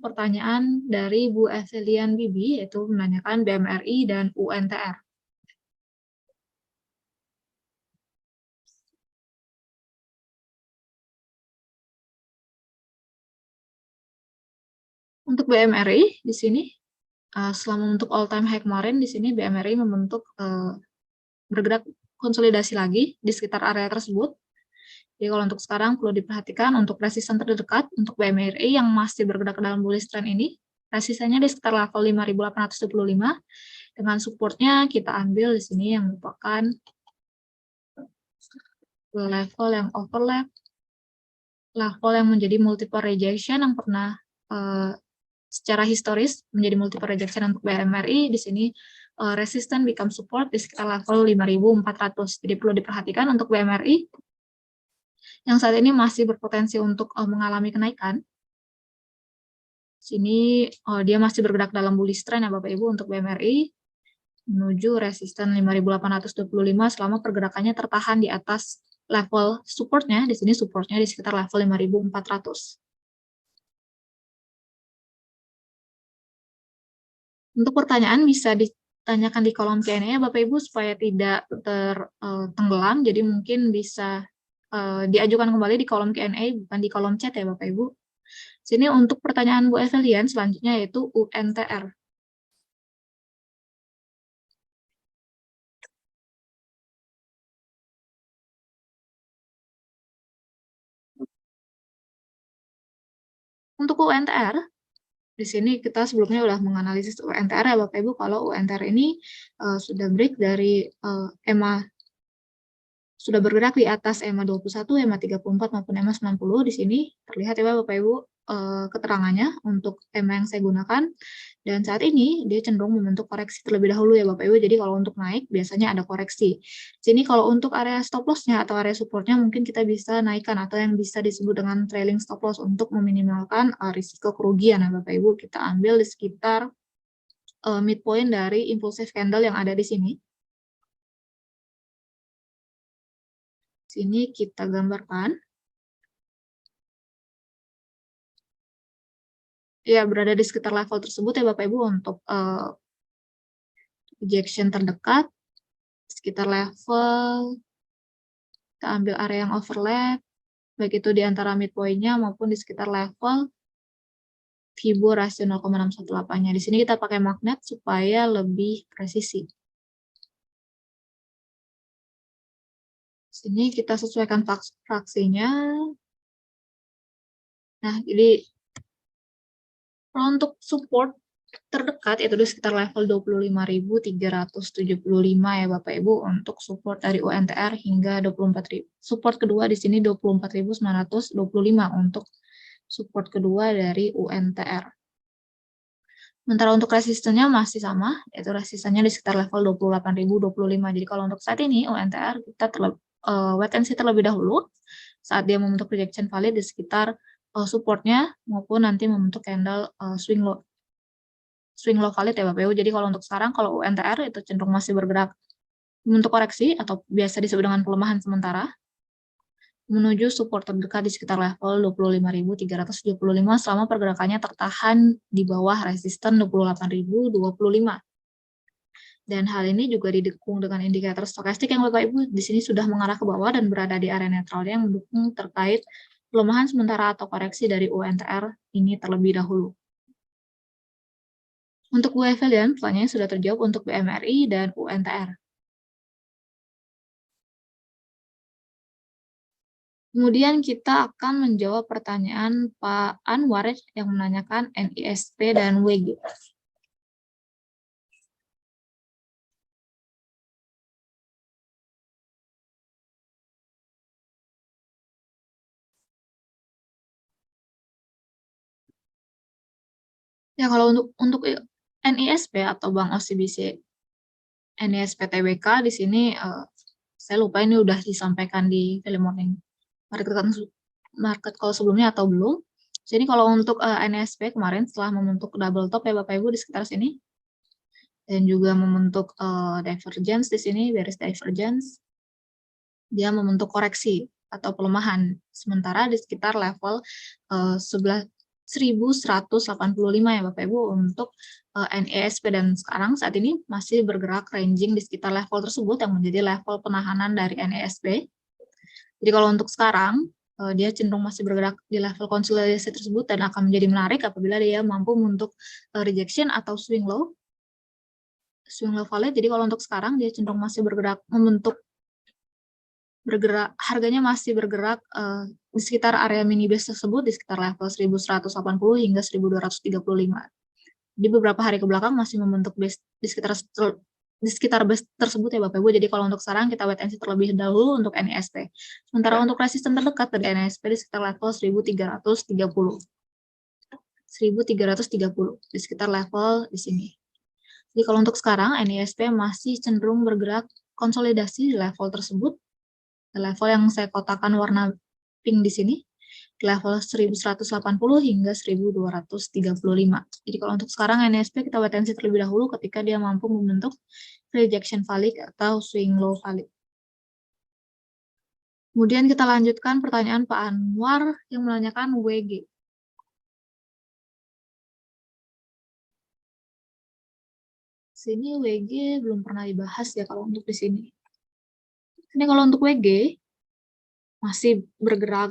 pertanyaan dari Bu Evelian Bibi, yaitu menanyakan BMRI dan UNTR. Untuk BMRI di sini, selama untuk all time high kemarin di sini BMRI membentuk bergerak konsolidasi lagi di sekitar area tersebut. Jadi kalau untuk sekarang perlu diperhatikan untuk resisten terdekat untuk BMRI yang masih bergerak dalam bullish trend ini, resistennya di sekitar level 5.825, dengan supportnya kita ambil di sini yang merupakan level yang overlap, level yang menjadi multiple rejection yang pernah secara historis menjadi multiple rejection untuk BMRI. Di sini resisten become support di sekitar level 5.400. Jadi perlu diperhatikan untuk BMRI yang saat ini masih berpotensi untuk mengalami kenaikan. Sini dia masih bergerak dalam bullish trend ya Bapak Ibu untuk BMRI menuju resisten 5.825 selama pergerakannya tertahan di atas level supportnya. Di sini supportnya di sekitar level 5.400. Untuk pertanyaan bisa ditanyakan di kolom Q&A ya Bapak Ibu supaya tidak tertenggelam. Jadi mungkin bisa diajukan kembali di kolom Q&A bukan di kolom chat ya Bapak Ibu. Sini untuk pertanyaan Bu Evelian selanjutnya yaitu UNTR. Untuk UNTR, di sini kita sebelumnya sudah menganalisis UNTR ya Bapak Ibu, kalau UNTR ini sudah break dari EMA, sudah bergerak di atas EMA 21, EMA 34 maupun EMA 90. Di sini terlihat ya Bapak Ibu keterangannya untuk EMA yang saya gunakan. Dan saat ini dia cenderung membentuk koreksi terlebih dahulu ya Bapak Ibu. Jadi kalau untuk naik biasanya ada koreksi. Sini kalau untuk area stop loss-nya atau area support-nya mungkin kita bisa naikkan atau yang bisa disebut dengan trailing stop loss untuk meminimalkan risiko kerugian ya Bapak Ibu. Kita ambil di sekitar midpoint dari impulsive candle yang ada di sini. Sini kita gambarkan. Ya, berada di sekitar level tersebut ya Bapak Ibu untuk rejection terdekat, sekitar level, kita ambil area yang overlap, baik itu di antara midpoint-nya maupun di sekitar level Fibo rasio 0,618-nya. Di sini kita pakai magnet supaya lebih presisi. Sini kita sesuaikan fraksinya. Nah, jadi untuk support terdekat itu di sekitar level 25.375 ya Bapak Ibu untuk support dari UNTR hingga 24.000. Support kedua di sini 24.925 untuk support kedua dari UNTR. Sementara untuk resistennya masih sama, yaitu resistennya di sekitar level 28.025. Jadi kalau untuk saat ini UNTR kita wait and see terlebih dahulu saat dia membentuk rejection valid di sekitar supportnya maupun nanti membentuk candle swing low valid ya Bapak Ibu. Jadi kalau untuk sekarang kalau UNTR itu cenderung masih bergerak membentuk koreksi atau biasa disebut dengan pelemahan sementara menuju support terdekat di sekitar level 25.375 selama pergerakannya tertahan di bawah resisten 28.025. Dan hal ini juga didukung dengan indikator stokastik yang Bapak Ibu di sini sudah mengarah ke bawah dan berada di area netral yang mendukung terkait pelemahan sementara atau koreksi dari UNTR ini terlebih dahulu. Untuk Bu Evelian, pertanyaannya sudah terjawab untuk BMRI dan UNTR. Kemudian kita akan menjawab pertanyaan Pak Anwar yang menanyakan NISP dan WG. Ya kalau untuk NISP atau Bank OCBC NISP TBK di sini saya lupa ini udah disampaikan di film morning market call sebelumnya atau belum. Jadi kalau untuk NISP kemarin setelah membentuk double top ya Bapak Ibu di sekitar sini dan juga membentuk divergence di sini, bearish divergence, dia membentuk koreksi atau pelemahan sementara di sekitar level 1185 ya Bapak Ibu untuk NISP, dan sekarang saat ini masih bergerak ranging di sekitar level tersebut yang menjadi level penahanan dari NISP. Jadi kalau untuk sekarang dia cenderung masih bergerak di level konsolidasi tersebut dan akan menjadi menarik apabila dia mampu untuk rejection atau swing low valid. Jadi kalau untuk sekarang dia cenderung masih bergerak, harganya masih bergerak di sekitar area mini base tersebut di sekitar level 1180 hingga 1235. Di beberapa hari ke belakang masih membentuk base di sekitar base tersebut ya Bapak Ibu. Jadi kalau untuk sekarang kita wait and see terlebih dahulu untuk NISP. Sementara untuk resisten terdekat dari NISP di sekitar level 1330. 1330 di sekitar level di sini. Jadi kalau untuk sekarang NISP masih cenderung bergerak konsolidasi di level tersebut. Level yang saya kotakan warna pink di sini, level 1180 hingga 1235. Jadi kalau untuk sekarang NISP kita wait and see terlebih dahulu ketika dia mampu membentuk rejection valid atau swing low valid. Kemudian kita lanjutkan pertanyaan Pak Anwar yang menanyakan WG. Sini WG belum pernah dibahas ya kalau untuk di sini. Ini kalau untuk WG masih bergerak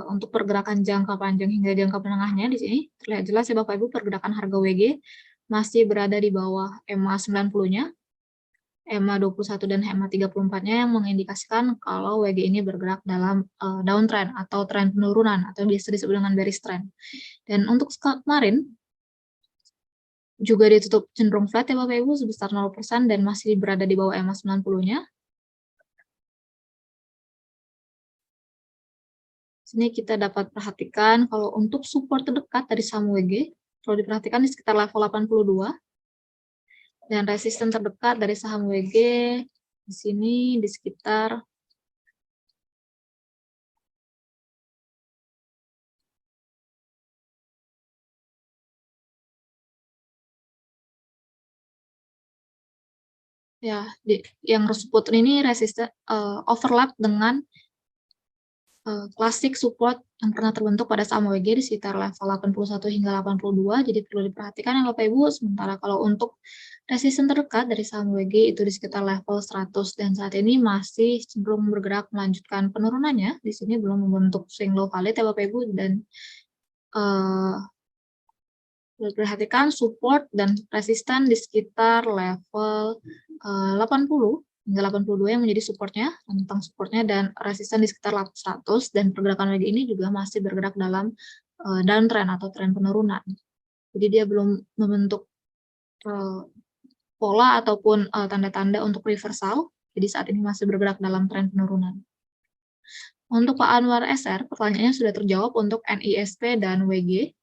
untuk pergerakan jangka panjang hingga jangka menengahnya di sini terlihat jelas ya Bapak Ibu, pergerakan harga WG masih berada di bawah EMA 90-nya, EMA 21 dan EMA 34-nya yang mengindikasikan kalau WG ini bergerak dalam downtrend atau tren penurunan atau biasa disebut dengan bearish trend. Dan untuk kemarin juga ditutup cenderung flat ya Bapak Ibu sebesar 0% dan masih berada di bawah EMA 90-nya. Sini kita dapat perhatikan kalau untuk support terdekat dari saham WG perlu diperhatikan di sekitar level 82 dan resisten terdekat dari saham WG di sini di sekitar ya yang tersebut ini resisten overlap dengan klasik support yang pernah terbentuk pada saham WG di sekitar level 81 hingga 82, jadi perlu diperhatikan ya Bapak Ibu. Sementara kalau untuk resisten terdekat dari saham WG itu di sekitar level 100 dan saat ini masih cenderung bergerak melanjutkan penurunannya. Di sini belum membentuk swing low valid ya Bapak Ibu, dan perhatikan support dan resisten di sekitar level 80 hingga 82 yang menjadi supportnya, tentang supportnya, dan resisten di sekitar 100, dan pergerakan WG ini juga masih bergerak dalam downtrend atau tren penurunan. Jadi dia belum membentuk pola ataupun tanda-tanda untuk reversal, jadi saat ini masih bergerak dalam tren penurunan. Untuk Pak Anwar SR, pertanyaannya sudah terjawab untuk NISP dan WG.